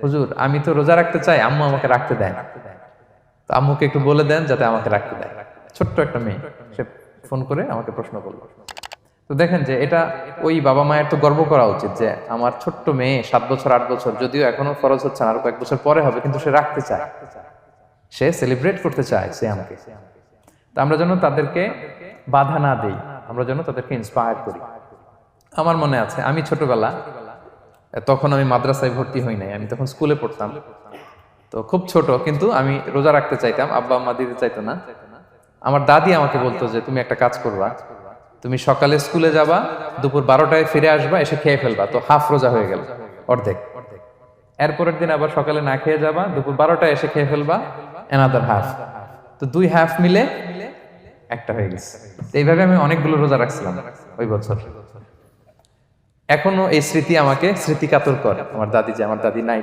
হুজুর আমি তো রোজা রাখতে চাই, আম্মু আমাকে রাখতে দেয় না, তো আম্মুকে একটু বলে দেন যাতে আমাকে রাখতে দেয়। ছোট্ট একটা মেয়ে, সে ফোন করে আমাকে প্রশ্ন করলো। তো দেখেন যে এটা ওই বাবা মায়ের তো গর্ব করা উচিত যে আমার ছোট্ট মেয়ে 7 বছর 8 বছর, যদিও এখনো ফরজ হচ্ছে না, আরো কয়েক বছর পরে হবে, কিন্তু সে রাখতে চায়, সে সেলিব্রেট করতে চায় সিয়ামকে। তা আমরা যেন তাদেরকে বাধা না দেই, আমরা যেন তাদেরকে ইন্সপায়ার করি। আমার মনে আছে আমি ছোটবেলা, তখন আমি মাদ্রাসায় ভর্তি হই নাই, আমি তখন স্কুলে পড়তাম, তো খুব ছোট, কিন্তু আমি রোজা রাখতে চাইতাম, আব্বা আম্মা দিতে চাইতো না। আমার দাদি আমাকে বলতো যে তুমি একটা কাজ করবা, তুমি সকালে স্কুলে যাবা, দুপুর 12টায় ফিরে আসবা, এসে খেয়ে ফেলবা, তো হাফ রোজা হয়ে গেল, অর্ধেক। এরপরের দিন আবার সকালে না খেয়ে যাবা, দুপুর 12টায় এসে খেয়ে ফেলবা, এনাদার হাফ, তো 2 হাফ মিলে একটা হয়ে গেছে। তো এইভাবে আমি অনেকগুলো রোজা রাখছিলাম ওই বছর। এখনো এই স্মৃতি আমাকে স্মৃতিকাতর করে, আমার দাদি যে, আমার দাদি নাই,